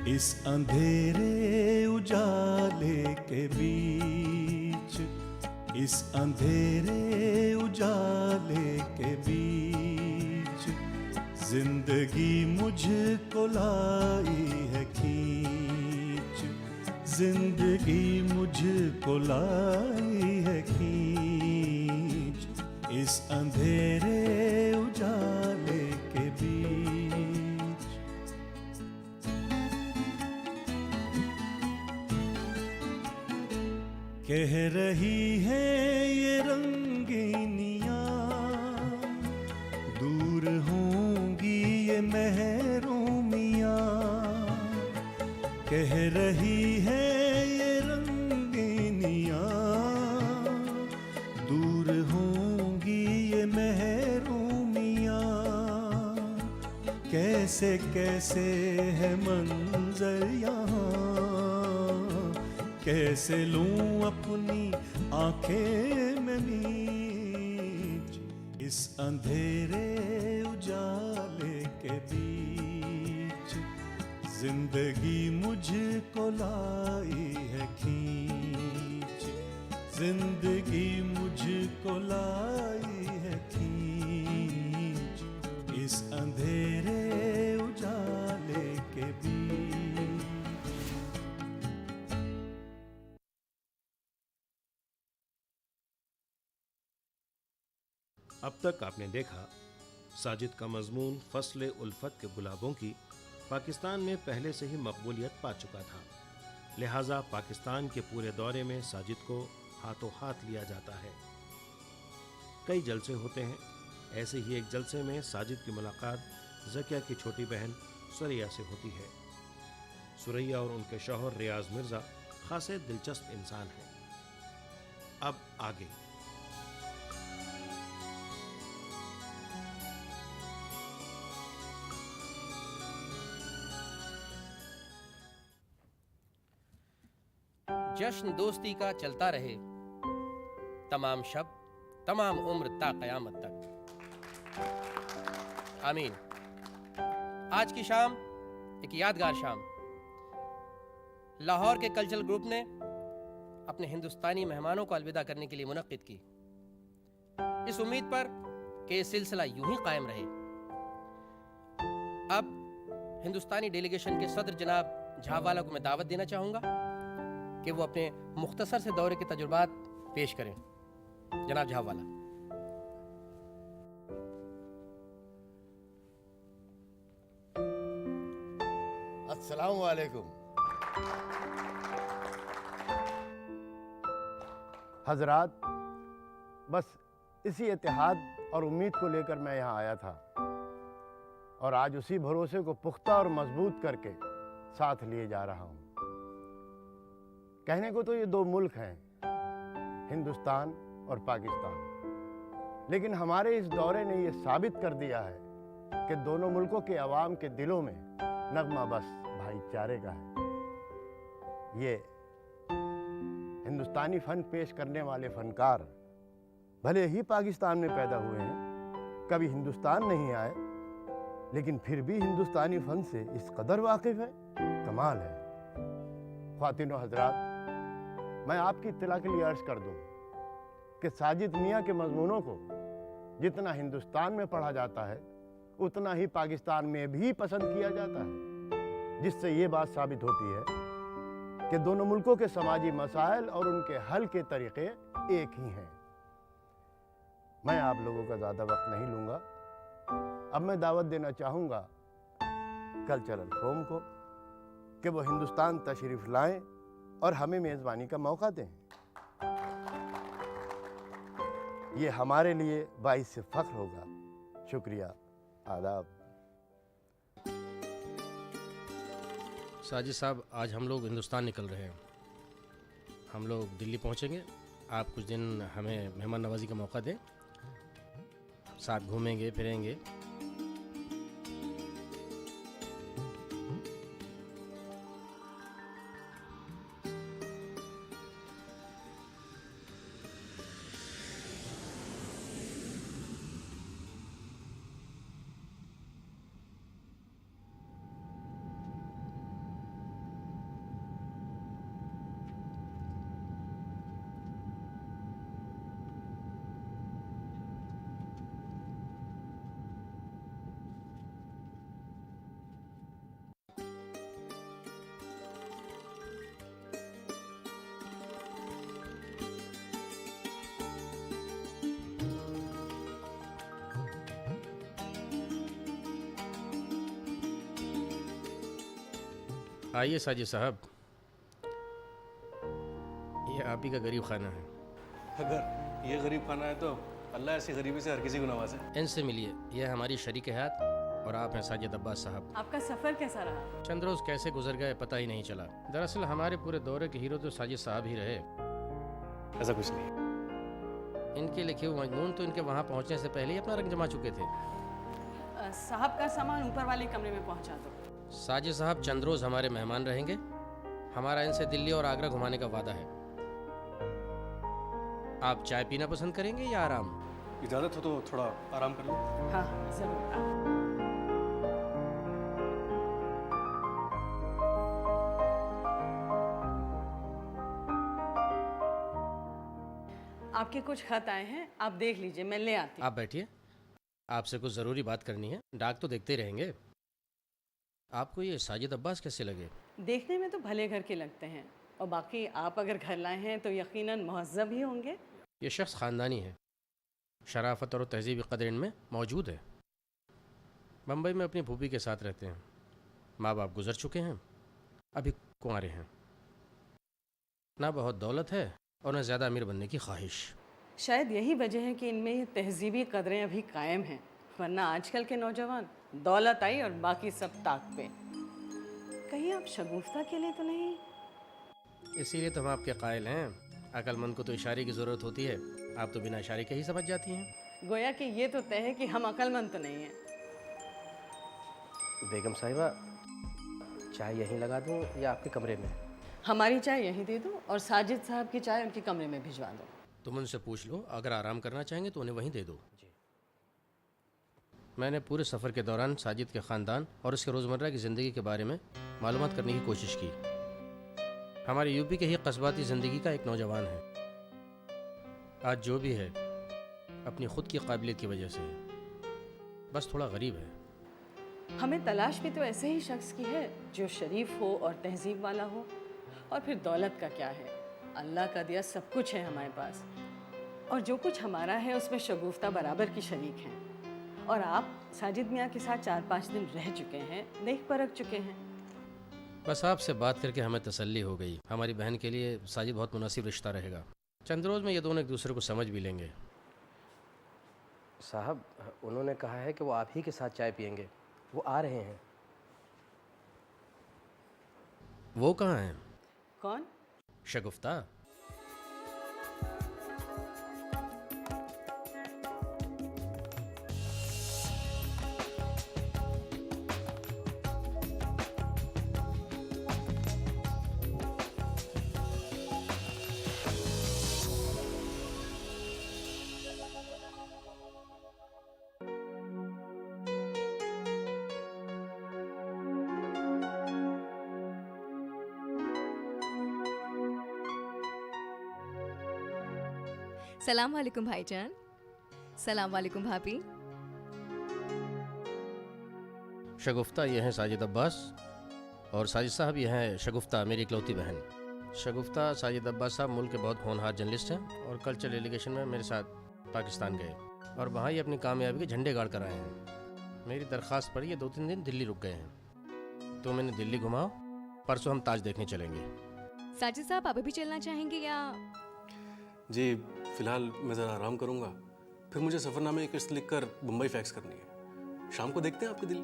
इस अंधेरे उजाले के बीच, इस अंधेरे उजाले के बीच जिंदगी मुझको लाई है खींच, जिंदगी मुझको लाई है खींच, इस अंधेरे उजाले के बीच। कह रही है ये रंगीनियाँ, दूर होंगी ये महरूमियाँ। कह रही है ये रंगीनियाँ, दूर होंगी ये महरूमियाँ। कैसे कैसे है मंजर यहाँ, कैसे लूं अपनी आंखें में नीच, इस अंधेरे उजाले के बीच जिंदगी मुझको लाई है खींच, जिंदगी मुझको लाई है खींच, इस अंधेरे उजाले के बीच। अब तक आपने देखा साजिद का मजमून फसले उल्फत के गुलाबों की पाकिस्तान में पहले से ही मकबूलियत पा चुका था, लिहाजा पाकिस्तान के पूरे दौरे में साजिद को हाथों हाथ लिया जाता है। कई जलसे होते हैं, ऐसे ही एक जलसे में साजिद की मुलाकात ज़किया की छोटी बहन सुरैया से होती है। सुरैया और उनके शौहर रियाज मिर्ज़ा खासे दिलचस्प इंसान हैं। अब आगे जश्न दोस्ती का चलता रहे तमाम शब तमाम उम्र ता क़यामत तक, आमीन। आज की शाम एक यादगार शाम लाहौर के कल्चरल ग्रुप ने अपने हिंदुस्तानी मेहमानों को अलविदा करने के लिए मुनक्किद की, इस उम्मीद पर कि ये सिलसिला यूं ही कायम रहे। अब हिंदुस्तानी डेलीगेशन के सदर जनाब झावाला को मैं दावत देना चाहूँगा कि वो अपने मुख्तसर से दौरे के तजुर्बात पेश करें। जनाब झावाला। अस्सलाम वालेकुम। हजरात, बस इसी इत्तेहाद और उम्मीद को लेकर मैं यहाँ आया था और आज उसी भरोसे को पुख्ता और मजबूत करके साथ लिए जा रहा हूँ। कहने को तो ये दो मुल्क हैं, हिंदुस्तान और पाकिस्तान, लेकिन हमारे इस दौरे ने ये साबित कर दिया है कि दोनों मुल्कों के अवाम के दिलों में नगमा बस भाईचारे का है। ये हिंदुस्तानी फ़न पेश करने वाले फ़नकार भले ही पाकिस्तान में पैदा हुए हैं, कभी हिंदुस्तान नहीं आए, लेकिन फिर भी हिंदुस्तानी फ़न से इस कदर वाकिफ़ है, कमाल है। ख्वातीनो हजरात, मैं आपकी इत्तला के लिए अर्ज़ कर दूं कि साजिद मियाँ के मज़मूनों को जितना हिंदुस्तान में पढ़ा जाता है उतना ही पाकिस्तान में भी पसंद किया जाता है, जिससे ये बात साबित होती है कि दोनों मुल्कों के समाजी मसाइल और उनके हल के तरीक़े एक ही हैं। मैं आप लोगों का ज़्यादा वक्त नहीं लूँगा। अब मैं दावत देना चाहूँगा कल्चरल फोरम को कि वो हिंदुस्तान तशरीफ़ लाएं और हमें मेज़बानी का मौका दें। ये हमारे लिए बाइस फ़ख्र होगा। शुक्रिया, आदाब। साजिद साहब, आज हम लोग हिंदुस्तान निकल रहे हैं। हम लोग दिल्ली पहुंचेंगे। आप कुछ दिन हमें मेहमान नवाजी का मौका दें, साथ घूमेंगे फिरेंगे। आइए साजिद साहब, ये आप ही का गरीब खाना है। अगर ये गरीब खाना है तो अल्लाह ऐसी गरीबी से हर किसी को नवाजे। इनसे मिलिए, ये हमारी शरीक हयात और आप हैं साजिद अब्बास साहब। आपका सफर कैसा रहा? चंद रोज कैसे गुजर गए पता ही नहीं चला। दरअसल हमारे पूरे दौरे के हीरो तो साजिद साहब ही रहे। ऐसा कुछ नहीं है। इनके लिखे हुए मजमून तो इनके वहाँ पहुँचने से पहले ही अपना रंग जमा चुके थे। साहब का सामान ऊपर वाले कमरे में पहुंचा दो। साजिद साहब चंद रोज हमारे मेहमान रहेंगे। हमारा इनसे दिल्ली और आगरा घुमाने का वादा है। आप चाय पीना पसंद करेंगे या आराम? इजाज़त हो तो थोड़ा आराम कर लो। हाँ जरूर। आपके कुछ खत आए हैं, आप देख लीजिए, मैं ले आती हूँ। आप बैठिए, आपसे कुछ ज़रूरी बात करनी है। डाक तो देखते रहेंगे। आपको ये साजिद अब्बास कैसे लगे? देखने में तो भले घर के लगते हैं, और बाकी आप अगर घर लाए हैं तो यकीनन मुहज़्ज़ब ही होंगे। ये शख्स ख़ानदानी है, शराफत और तहज़ीबी कदर इनमें मौजूद है। बम्बई में अपनी फूफी के साथ रहते हैं। माँ बाप गुजर चुके हैं, अभी कुंवारे हैं। ना बहुत दौलत है और न ज़्यादा अमीर बनने की ख्वाहिश। शायद यही वजह है कि इनमें ये तहज़ीबी कदरें अभी कायम हैं, वरना आजकल के नौजवान दौलत आई और बाकी सब ताक पे। कहीं आप शगुफ्ता के लिए तो नहीं? इसीलिए तो हम आपके कायल हैं। अक्लमंद को तो इशारे की ज़रूरत होती है, आप तो बिना इशारे के ही समझ जाती हैं। गोया कि ये तो तय है कि हम अक्लमंद तो नहीं हैं। बेगम साहिबा, चाय यहीं लगा दूँ या आपके कमरे में? हमारी चाय यहीं दे दो और साजिद साहब की चाय उनके कमरे में भिजवा दो। तुम उनसे पूछ लो, अगर आराम करना चाहेंगे तो उन्हें वहीं दे दो। मैंने पूरे सफ़र के दौरान साजिद के ख़ानदान और उसके रोज़मर्रा की ज़िंदगी के बारे में मालूमात करने की कोशिश की। हमारे यूपी के ही कस्बाती ज़िंदगी का एक नौजवान है। आज जो भी है अपनी ख़ुद की काबिलियत की वजह से है, बस थोड़ा गरीब है। हमें तलाश भी तो ऐसे ही शख्स की है जो शरीफ हो और तहजीब वाला हो। और फिर दौलत का क्या है, अल्लाह का दिया सब कुछ है हमारे पास, और जो कुछ हमारा है उसमें शगुफ्ता बराबर की शरीक हैं। और आप साजिद मियाँ के साथ 4-5 दिन रह चुके हैं, देख परख चुके हैं। बस आपसे बात करके हमें तसल्ली हो गई। हमारी बहन के लिए साजिद बहुत मुनासिब रिश्ता रहेगा। चंद रोज़ में ये दोनों एक दूसरे को समझ भी लेंगे। साहब, उन्होंने कहा है कि वो आप ही के साथ चाय पियेंगे। वो आ रहे हैं। वो कहाँ हैं? कौन? शगुफ्ता। सलाम वालेकुम भाईजान। सलाम वालेकुम भाभी। शगुफ्ता ये हैं साजिद अब्बास, और साजिद साहब ये हैं शगुफ्ता, मेरी इकलौती बहन। शगुफ्ता साजिद अब्बास साहब मुल्क के बहुत होनहार जर्नलिस्ट हैं और कल्चर डेलीगेशन में मेरे साथ पाकिस्तान गए और वहाँ ही अपनी कामयाबी के झंडे गाड़ कर आए हैं। मेरी दरख्वास्त पर ये 2-3 दिन दिल्ली रुक गए हैं। तो मैंने दिल्ली घुमाओ, परसों हम ताज देखने चलेंगे। साजिद साहब आप अभी चलना चाहेंगे या? जी फ़िलहाल मैं ज़रा आराम करूँगा, फिर मुझे सफ़रनामे की किस्त लिखकर मुंबई फैक्स करनी है। शाम को देखते हैं आपकी दिल्ली।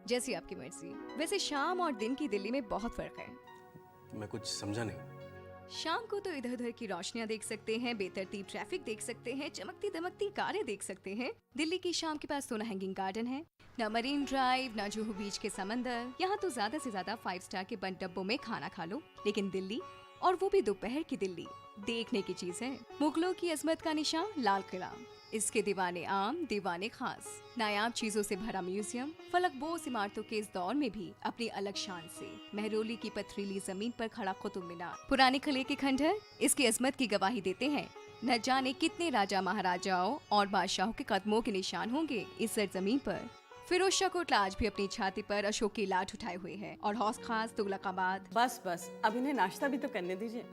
जैसी आपकी मर्जी। वैसे शाम और दिन की दिल्ली में बहुत फ़र्क है। मैं कुछ समझा नहीं। शाम को तो इधर उधर की रोशनियां देख सकते हैं, बेतरतीब ट्रैफिक देख सकते हैं, चमकती दमकती कारें देख सकते हैं। दिल्ली की शाम के पास तो न हैंगिंग गार्डन है, न मरीन ड्राइव, न जुहू बीच के समंदर। यहाँ तो ज्यादा से ज्यादा 5 स्टार के बंद डब्बों में खाना खा लो। लेकिन दिल्ली, और वो भी दोपहर की दिल्ली, देखने की चीज है। मुगलों की अजमत का निशान लाल किला, इसके दीवाने आम दीवाने खास, नायाब चीजों से भरा म्यूजियम, फलकबोस इमारतों के इस दौर में भी अपनी अलग शान से। महरोली की पथरीली जमीन पर खड़ा कुतुब मीनार, पुराने किले के खंडहर इसकी अजमत की गवाही देते हैं। न जाने कितने राजा महाराजाओं और बादशाहों के कदमों के निशान होंगे इस सरजमीन पर। फिरोज शाह कोटला आज भी अपनी छाती पर अशोक की लाठ उठाए हुए है, और हौस खास तुगलकाबाद। बस बस, अब इन्हें नाश्ता भी तो करने दीजिए।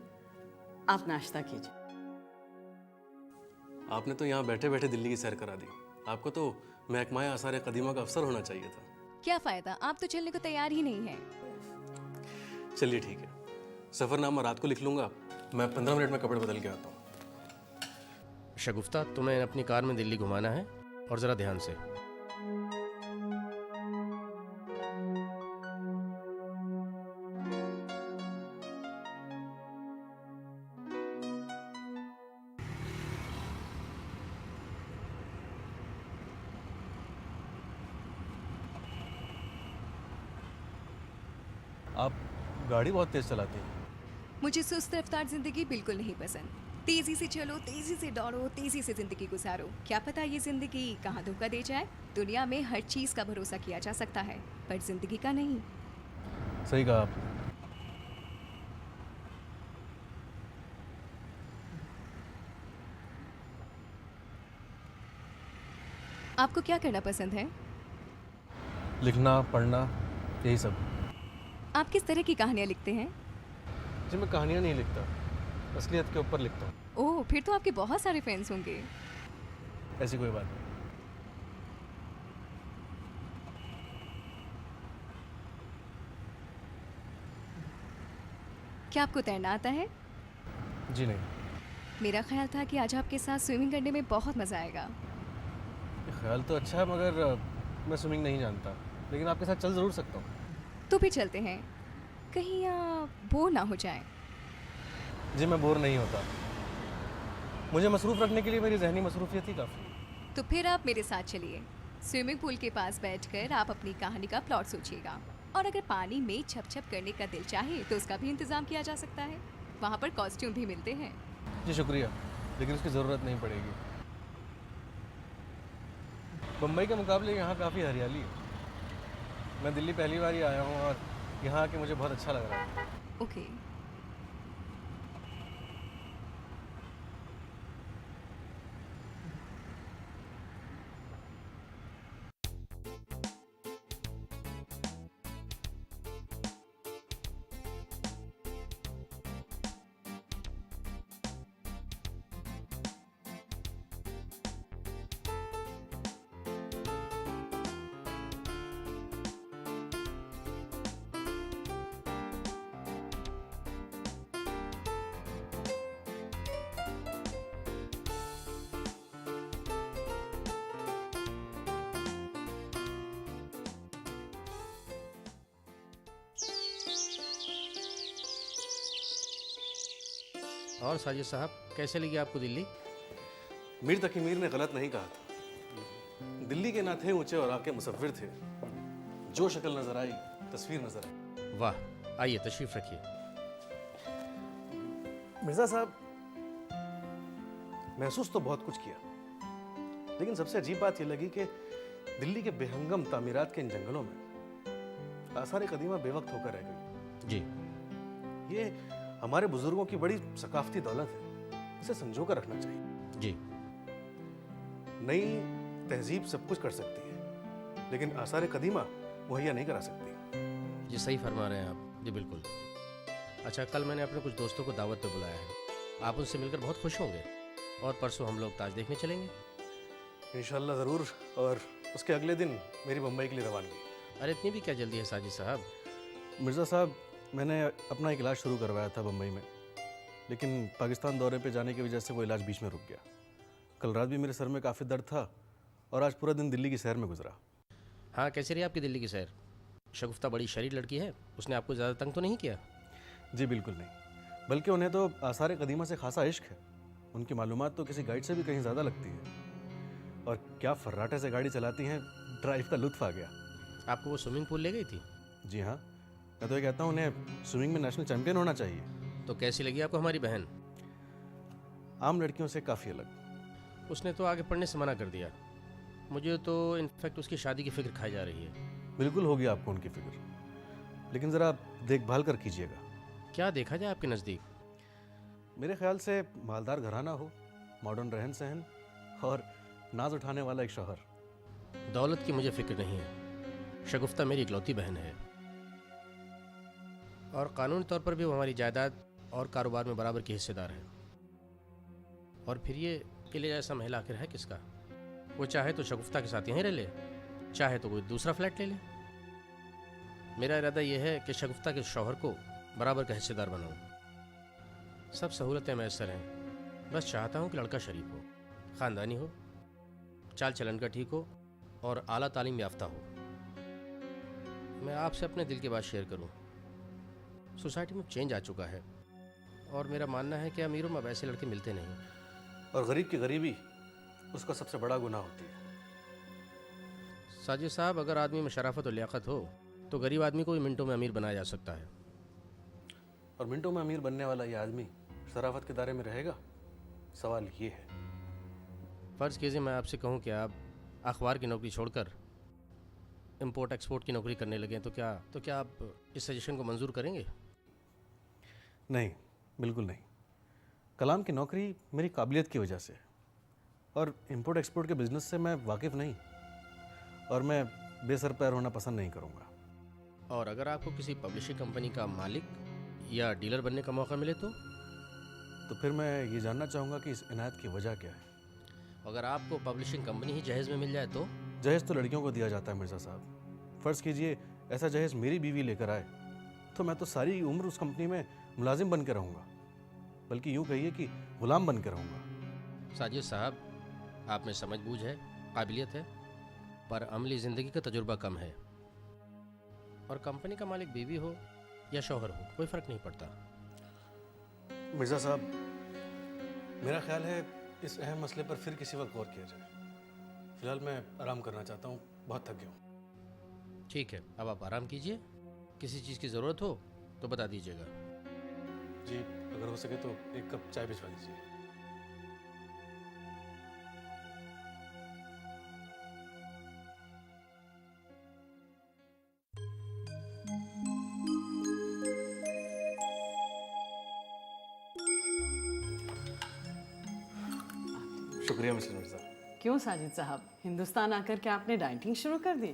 आप नाश्ता कीजिए। आपने तो यहाँ बैठे बैठे दिल्ली की सैर करा दी। आपको तो महकमाए आसार कदीमा का अफसर होना चाहिए था। क्या फायदा, आप तो चलने को तैयार ही नहीं है। चलिए ठीक है, सफ़रनामा रात को लिख लूँगा, मैं 15 मिनट में कपड़े बदल के आता हूँ। शगुफ्ता, तुम्हें अपनी कार में दिल्ली घुमाना है, और ज़रा ध्यान से। आप गाड़ी बहुत तेज़ चलाती हैं। मुझे सुस्त रफ्तार जिंदगी बिल्कुल नहीं पसंद। तेजी से चलो, तेजी से दौड़ो, तेजी से जिंदगी गुजारो। क्या पता ये जिंदगी कहाँ धोखा दे जाए। दुनिया में हर चीज का भरोसा किया जा सकता है, पर जिंदगी का नहीं। सही कहा आपने। आपको क्या करना पसंद है? लिखना, पढ़ना, यही सब। आप किस तरह की कहानियाँ लिखते हैं? जी मैं कहानियाँ नहीं लिखता, असलियत के ऊपर लिखता हूँ। ओह, फिर तो आपके बहुत सारे फैंस होंगे। ऐसी कोई बात नहीं। क्या आपको तैरना आता है? जी नहीं। मेरा ख्याल था कि आज आपके साथ स्विमिंग करने में बहुत मज़ा आएगा। ये ख्याल तो अच्छा है, मगर मैं स्विमिंग नहीं जानता, लेकिन आपके साथ चल ज़रूर सकता हूँ। तो फिर चलते हैं, कहीं आप बोर ना हो जाए। जी मैं बोर नहीं होता, मुझे मसरूफ़ रखने के लिए मेरी जहनी मसरूफियत ही काफ़ी है। तो फिर आप मेरे साथ चलिए। स्विमिंग पूल के पास बैठकर आप अपनी कहानी का प्लॉट सोचिएगा, और अगर पानी में छप छप करने का दिल चाहे तो उसका भी इंतज़ाम किया जा सकता है। वहाँ पर कॉस्ट्यूम भी मिलते हैं। जी शुक्रिया, लेकिन उसकी ज़रूरत नहीं पड़ेगी। मुंबई के मुकाबले यहाँ काफ़ी हरियाली है। मैं दिल्ली पहली बार ही आया हूँ और यहाँ आके मुझे बहुत अच्छा लग रहा है। ओके। और साजिद साहब, कैसे लगी आपको दिल्ली? मीर तकी मीर ने गलत नहीं कहा था। दिल्ली के ना थे ऊंचे और आके मुसव्विर थे। जो शक्ल नजर आई, तस्वीर नजर आई। वाह, आइए तशरीफ रखिए। मिर्ज़ा साहब, महसूस तो बहुत कुछ किया, लेकिन सबसे अजीब बात यह लगी कि दिल्ली के बेहंगम तामीरात के इन जंगलों में आसार कदीमा बेवक्त होकर रह गई। जी, ये हमारे बुजुर्गों की बड़ी सकाफती दौलत है, इसे संजो कर रखना चाहिए। जी। नई तहजीब सब कुछ कर सकती है, लेकिन आसार कदीमा मुहैया नहीं करा सकती। जी सही फरमा रहे हैं आप। जी बिल्कुल। अच्छा, कल मैंने अपने कुछ दोस्तों को दावत पे बुलाया है। आप उनसे मिलकर बहुत खुश होंगे, और परसों हम लोग ताज देखने चलेंगे। इंशाल्लाह ज़रूर, और उसके अगले दिन मेरी मुंबई के लिए रवानगी। अरे इतनी भी क्या जल्दी है साजिद साहब? मिर्ज़ा साहब, मैंने अपना एक इलाज शुरू करवाया था बम्बई में, लेकिन पाकिस्तान दौरे पे जाने की वजह से वो इलाज बीच में रुक गया। कल रात भी मेरे सर में काफ़ी दर्द था, और आज पूरा दिन दिल्ली की सैर में गुजरा। हाँ, कैसे रही आपकी दिल्ली की सैर? शगुफ्ता बड़ी शरीर लड़की है, उसने आपको ज़्यादा तंग तो नहीं किया? जी बिल्कुल नहीं, बल्कि उन्हें तो आसार कदीमा से खासा इश्क है। उनकी मालूमात तो किसी गाइड से भी कहीं ज़्यादा लगती है, और क्या फर्राटे से गाड़ी चलाती हैं, ड्राइव का लुत्फ आ गया। आपको वो स्विमिंग पूल ले गई थी? जी हाँ, मैं तो ये कहता हूँ उन्हें स्विमिंग में नेशनल चैंपियन होना चाहिए। तो कैसी लगी आपको हमारी बहन? आम लड़कियों से काफ़ी अलग। उसने तो आगे पढ़ने से मना कर दिया। मुझे तो इनफैक्ट उसकी शादी की फिक्र खाई जा रही है। बिल्कुल होगी आपको उनकी फिक्र, लेकिन ज़रा देखभाल कर कीजिएगा। क्या देखा जाए आपके नज़दीक? मेरे ख्याल से मालदार घराना हो, मॉडर्न रहन सहन, और नाज उठाने वाला एक शौहर। दौलत की मुझे फिक्र नहीं है। शगुफ्ता मेरी इकलौती बहन है, और कानूनी तौर पर भी वो हमारी जायदाद और कारोबार में बराबर की हिस्सेदार है। और फिर ये किले जैसा महल आखिर है किसका? वो चाहे तो शगुफ्ता के साथ यहीं रह ले, चाहे तो कोई दूसरा फ्लैट ले ले। मेरा इरादा यह है कि शगुफ्ता के शौहर को बराबर का हिस्सेदार बनाऊं। सब सहूलतें मैसर हैं, बस चाहता हूं कि लड़का शरीफ हो, ख़ानदानी हो, चाल चलन का ठीक हो और आला तालीम याफ्ता हो। मैं आपसे अपने दिल की बात शेयर करूं, सोसाइटी में चेंज आ चुका है और मेरा मानना है कि अमीरों में वैसे लड़के मिलते नहीं। और गरीब की गरीबी उसका सबसे बड़ा गुनाह होती है। साजिद साहब, अगर आदमी में शराफत और लियाकत हो तो गरीब आदमी को भी मिनटों में अमीर बनाया जा सकता है। और मिनटों में अमीर बनने वाला ये आदमी शराफत के दायरे में रहेगा? सवाल ये है। फ़र्ज़ कीजिए मैं आपसे कहूं कि आप अखबार की नौकरी छोड़कर इंपोर्ट एक्सपोर्ट की नौकरी करने लगे तो क्या आप इस सजेशन को मंजूर करेंगे? नहीं, बिल्कुल नहीं। कलाम की नौकरी मेरी काबिलियत की वजह से, और इंपोर्ट एक्सपोर्ट के बिज़नेस से मैं वाकिफ़ नहीं, और मैं बेसर पैर होना पसंद नहीं करूँगा। और अगर आपको किसी पब्लिशिंग कंपनी का मालिक या डीलर बनने का मौका मिले तो फिर मैं ये जानना चाहूँगा कि इस इनायत की वजह क्या है। अगर आपको पब्लिशिंग कंपनी ही जहेज़ में मिल जाए तो? जहेज़ तो लड़कियों को दिया जाता है मिर्ज़ा साहब। फ़र्ज़ कीजिए ऐसा जहेज़ मेरी बीवी लेकर आए तो मैं तो सारी उम्र उस कंपनी में मुलाजिम बन के रहूँगा, बल्कि यूँ कहिए कि गुलाम बन के रहूँगा। साजिद साहब, आप में समझ बूझ है, काबिलियत है, पर अमली ज़िंदगी का तजुर्बा कम है। और कंपनी का मालिक बीवी हो या शौहर हो, कोई फ़र्क नहीं पड़ता। मिर्ज़ा साहब, मेरा ख्याल है इस अहम मसले पर फिर किसी वक्त गौर किया जाए। फ़िलहाल मैं आराम करना चाहता हूँ, बहुत थक गया हूँ। ठीक है, अब आप आराम कीजिए, किसी चीज़ की ज़रूरत हो तो बता दीजिएगा। जी, अगर हो सके तो एक कप चाय भिजवा दीजिए। शुक्रिया मिस्टर मिर्ज़ा। क्यों साजिद साहब, हिंदुस्तान आकर के आपने डाइटिंग शुरू कर दी?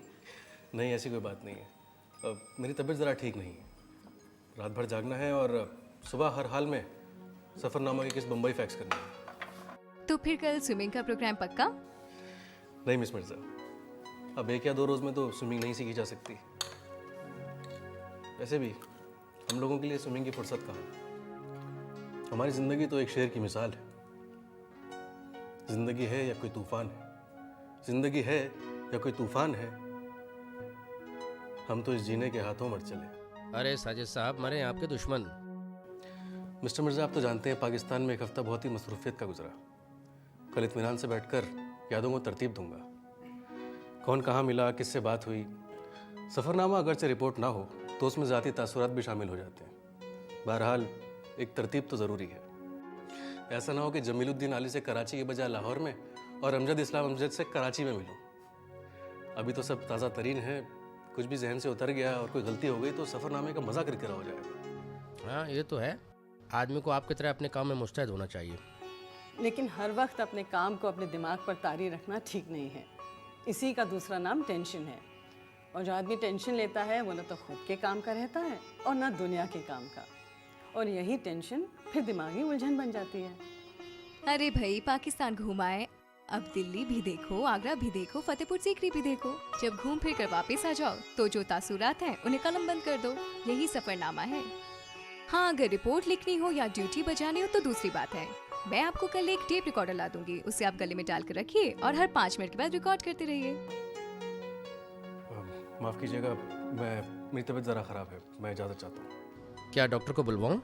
नहीं, ऐसी कोई बात नहीं है। मेरी तबीयत ज़रा ठीक नहीं है। रात भर जागना है और सुबह हर हाल में सफ़रनामा की किस्त बम्बई फैक्स करनी है। तो फिर कल स्विमिंग का प्रोग्राम पक्का? नहीं मिस मिर्ज़ा, अब 1 या 2 रोज़ में तो स्विमिंग नहीं सीखी जा सकती। वैसे भी हम लोगों के लिए स्विमिंग की फुर्सत कहाँ। हमारी ज़िंदगी तो एक शेर की मिसाल है। ज़िंदगी है या कोई तूफ़ान है, ज़िंदगी है या कोई तूफ़ान है, हम तो इस जीने के हाथों मर चले। अरे साजिद साहब, मरे आपके दुश्मन। मिस्टर मिर्ज़ा, आप तो जानते हैं पाकिस्तान में एक हफ़्ता बहुत ही मसरूफियत का गुजरा। कल इत्मीनान से बैठकर यादों को तरतीब दूंगा। कौन कहाँ मिला, किससे बात हुई। सफ़रनामा अगरचे रिपोर्ट ना हो तो उसमें ज़ाती तासुरात भी शामिल हो जाते हैं। बहरहाल एक तरतीब तो ज़रूरी है। ऐसा ना हो कि जमीलुद्दीन अली से कराची के बजाय लाहौर में और अमजद इस्लाम अमजद से कराची में मिलूं। अभी तो सब ताज़ा तरीन है, कुछ भी जहन से उतर गया और कोई गलती हो गई तो सफ़रनामे का मज़ा किरकिरा हो जाएगा। हाँ, ये तो है। आदमी को आपकी तरह अपने काम में मुस्तैद होना चाहिए। लेकिन हर वक्त अपने काम को अपने दिमाग पर तारी रखना ठीक नहीं है। इसी का दूसरा नाम टेंशन है। और जो आदमी टेंशन लेता है वो ना तो खुद के काम का रहता है और ना दुनिया के काम का। और यही टेंशन फिर दिमागी उलझन बन जाती है। अरे भाई, पाकिस्तान घुमाए, अब दिल्ली भी देखो, आगरा भी देखो, फतेहपुर सीकरी भी देखो। जब घूम फिर कर वापस आ जाओ तो जो तासुरात हैं उन्हें कलम बंद कर दो। यही सफरनामा है। हाँ, अगर रिपोर्ट लिखनी हो या ड्यूटी बजानी हो तो दूसरी बात है। मैं आपको कल एक टेप रिकॉर्डर ला दूंगी, उसे आप गले में डाल कर रखिए और हर 5 मिनट के बाद रिकॉर्ड करते रहिए। माफ़ कीजिएगा, मेरी तबीयत ज़रा ख़राब है, मैं इजाज़त चाहता हूँ। क्या डॉक्टर को बुलवाऊं?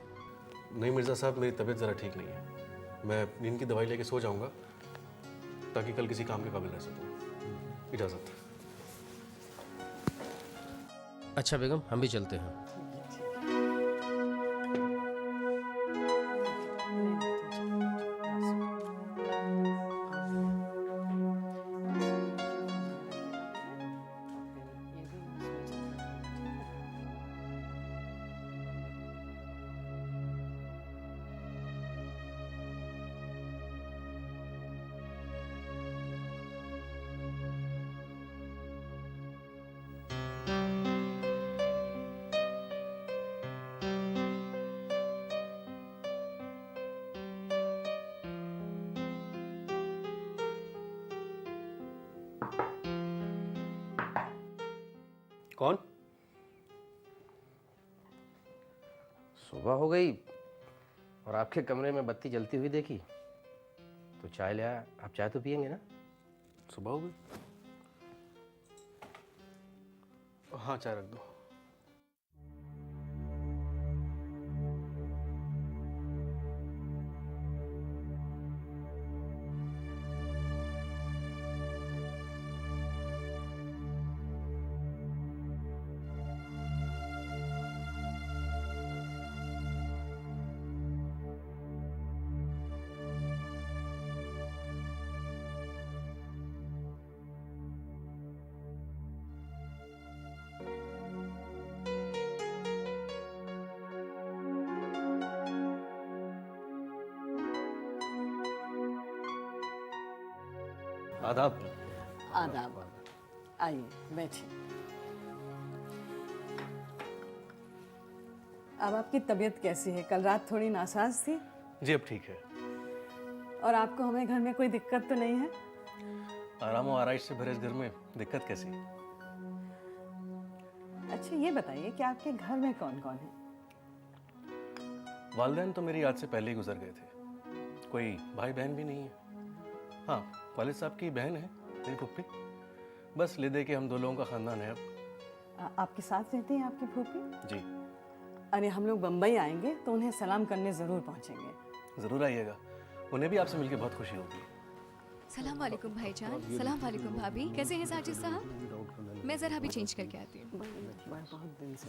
नहीं मिर्ज़ा साहब, मेरी तबीयत ज़रा ठीक नहीं है। मैं नींद की दवाई लेके सो जाऊँगा ताकि कल किसी काम के काबिल रह सकूँ। इजाज़त। अच्छा बेगम, हम भी चलते हैं। कौन? सुबह हो गई और आपके कमरे में बत्ती जलती हुई देखी तो चाय ले आया। आप चाय तो पियेंगे ना? सुबह हो गई। हाँ, चाय रख दो। आदाब। आदाब। आइए बैठिए। अब आपकी तबीयत कैसी है? कल रात थोड़ी नासाज थी जी, अब ठीक है। और आपको हमें घर में कोई दिक्कत तो नहीं है? आराम और आराइश से भरे इस घर में दिक्कत कैसी? अच्छा ये बताइए कि आपके घर में कौन कौन है? वालिदैन तो मेरी याद से पहले ही गुजर गए थे। कोई भाई बहन भी नहीं है। हाँ, वालिद साहब की बहन है मेरी फूफी। बस ले दे के हम दो लोगों का खानदान है अब। आपके साथ रहती हैं आपकी फूफी? जी। अरे हम लोग बम्बई आएंगे तो उन्हें सलाम करने ज़रूर पहुंचेंगे। ज़रूर आइएगा, उन्हें भी आपसे मिलकर बहुत खुशी होगी। सलाम वालेकुम भाईजान, सलाम वालेकुम भाभी, कैसे हैं साजिद साहब? मैं ज़रा भी चेंज करके आती हूँ। बहुत दिन से